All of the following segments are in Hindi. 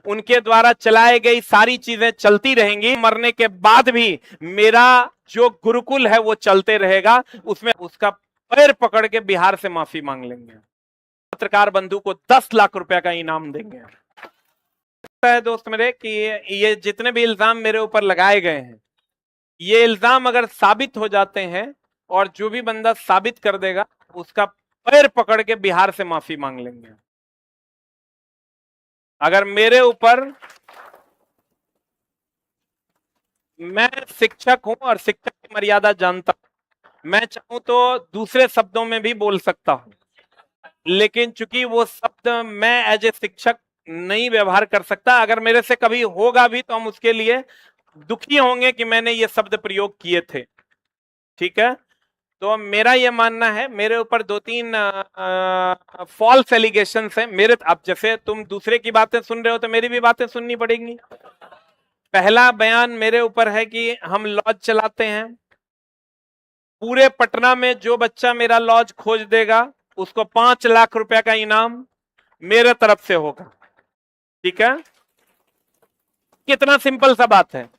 उनके द्वारा चलाई गई सारी चीजें चलती रहेंगी। मरने के बाद भी मेरा जो गुरुकुल है वो चलते रहेगा। उसमें उसका पैर पकड़ के बिहार से माफी मांग लेंगे। पत्रकार बंधु को 10 लाख रुपए का इनाम देंगे। है दोस्त मेरे कि ये जितने भी इल्जाम मेरे ऊपर लगाए गए हैं, ये इल्जाम अगर साबित हो जाते हैं और जो भी बंदा साबित कर देगा उसका पैर पकड़ के बिहार से माफी मांग लेंगे। अगर मेरे ऊपर, मैं शिक्षक हूं और शिक्षक की मर्यादा जानता हूं, मैं चाहूं तो दूसरे शब्दों में भी बोल सकता हूं, लेकिन चूंकि वो शब्द मैं एज ए शिक्षक नहीं व्यवहार कर सकता। अगर मेरे से कभी होगा भी तो हम उसके लिए दुखी होंगे कि मैंने ये शब्द प्रयोग किए थे। ठीक है, तो मेरा ये मानना है, मेरे ऊपर 2-3 फॉल्स एलिगेशंस हैं मेरे। अब जैसे तुम दूसरे की बातें सुन रहे हो तो मेरी भी बातें सुननी पड़ेंगी। पहला बयान मेरे ऊपर है कि हम लॉज चलाते हैं। पूरे पटना में जो बच्चा मेरा लॉज खोज देगा उसको 5 लाख रुपए का इनाम मेरे तरफ से होगा। ठीक है, कितना सिंपल सा बात है।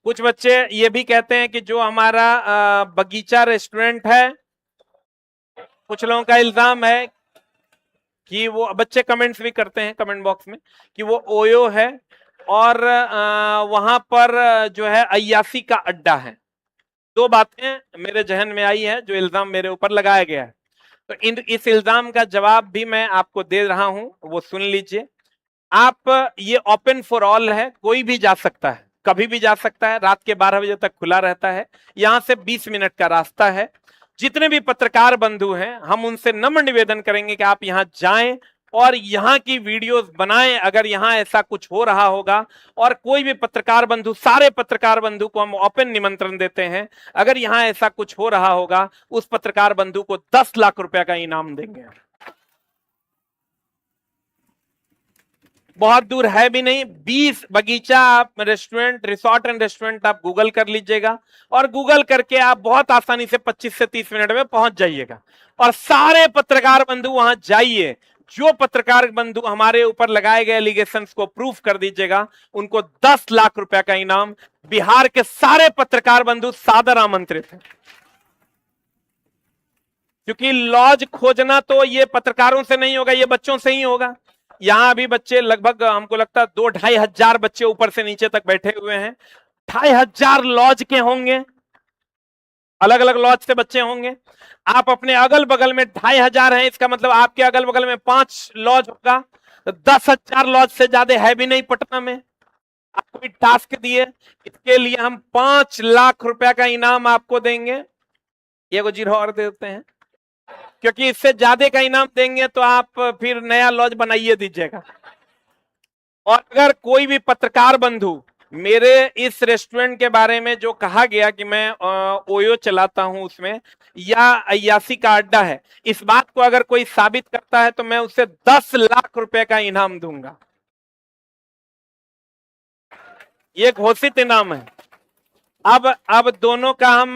कुछ बच्चे ये भी कहते हैं कि जो हमारा बगीचा रेस्टोरेंट है, कुछ लोगों का इल्जाम है कि वो, बच्चे कमेंट्स भी करते हैं कमेंट बॉक्स में, कि वो ओयो है और वहां पर जो है अय्यासी का अड्डा है। दो बातें मेरे जहन में आई है जो इल्जाम मेरे ऊपर लगाया गया है, तो इस इल्जाम का जवाब भी मैं आपको दे रहा हूं, वो सुन लीजिए आप। ये ओपन फॉर ऑल है, कोई भी जा सकता है, कभी भी जा सकता है। रात के 12 बजे तक खुला रहता है। यहां से 20 मिनट का रास्ता है। जितने भी पत्रकार बंधु हैं, हम उनसे नम्र निवेदन करेंगे कि आप यहां जाएं और यहां की वीडियोस बनाएं। अगर यहां ऐसा कुछ हो रहा होगा, और कोई भी पत्रकार बंधु, सारे पत्रकार बंधु को हम ओपन निमंत्रण देते हैं, अगर यहां ऐसा कुछ हो रहा होगा उस पत्रकार बंधु को 10 लाख रुपए का इनाम देंगे। बहुत दूर है भी नहीं। 20 बगीचा आप रेस्टोरेंट, रिसोर्ट एंड रेस्टोरेंट आप गूगल कर लीजिएगा, और गूगल करके आप बहुत आसानी से 25 से 30 मिनट में पहुंच जाइएगा। और सारे पत्रकार बंधु वहां जाइए। जो पत्रकार बंधु हमारे ऊपर लगाए गए एलिगेशंस को प्रूफ कर दीजिएगा, उनको 10 लाख रुपए का इनाम। बिहार के सारे पत्रकार बंधु सादर आमंत्रित हैं। क्योंकि लॉज खोजना तो ये पत्रकारों से नहीं होगा, ये बच्चों से ही होगा। यहां अभी बच्चे लगभग, हमको लगता है 2-2.5 हजार बच्चे ऊपर से नीचे तक बैठे हुए हैं। 2.5 हजार लॉज के होंगे, अलग अलग लॉज से बच्चे होंगे। आप अपने अगल बगल में 2.5 हजार है, इसका मतलब आपके अगल बगल में 5 लॉज होगा, तो 10 हजार लॉज से ज्यादा है भी नहीं पटना में। आपको भी टास्क दिए, इसके लिए हम 5 लाख रुपए का इनाम आपको देंगे। ये को जीरो और देते हैं, क्योंकि इससे ज्यादा का इनाम देंगे तो आप फिर नया लॉज बनाइए दीजिएगा। और अगर कोई भी पत्रकार बंधु मेरे इस रेस्टोरेंट के बारे में जो कहा गया कि मैं ओयो चलाता हूं उसमें, या अय्यासी का अड्डा है, इस बात को अगर कोई साबित करता है तो मैं उसे 10 लाख रुपए का इनाम दूंगा। ये घोषित इनाम है। अब दोनों का हम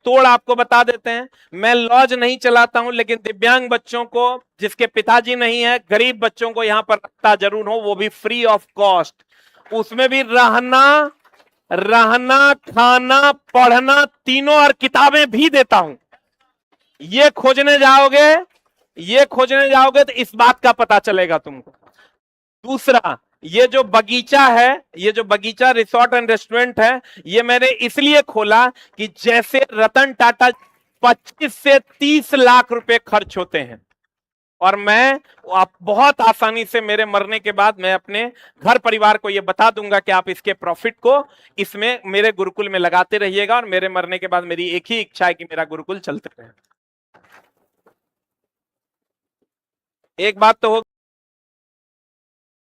तोड़ आपको बता देते हैं। मैं लॉज नहीं चलाता हूं, लेकिन दिव्यांग बच्चों को, जिसके पिताजी नहीं है, गरीब बच्चों को यहां पर रखता जरूर हो, वो भी फ्री ऑफ कॉस्ट। उसमें भी रहना खाना पढ़ना तीनों, और किताबें भी देता हूं। ये खोजने जाओगे तो इस बात का पता चलेगा तुमको। दूसरा, ये जो बगीचा है, ये जो बगीचा रिसोर्ट एंड रेस्टोरेंट है, ये मैंने इसलिए खोला कि जैसे रतन टाटा 25 से 30 लाख रुपए खर्च होते हैं, और मैं आप बहुत आसानी से मेरे मरने के बाद मैं अपने घर परिवार को यह बता दूंगा कि आप इसके प्रॉफिट को इसमें मेरे गुरुकुल में लगाते रहिएगा, और मेरे मरने के बाद मेरी एक ही इच्छा है कि मेरा गुरुकुल चलते रहे। एक बात तो हो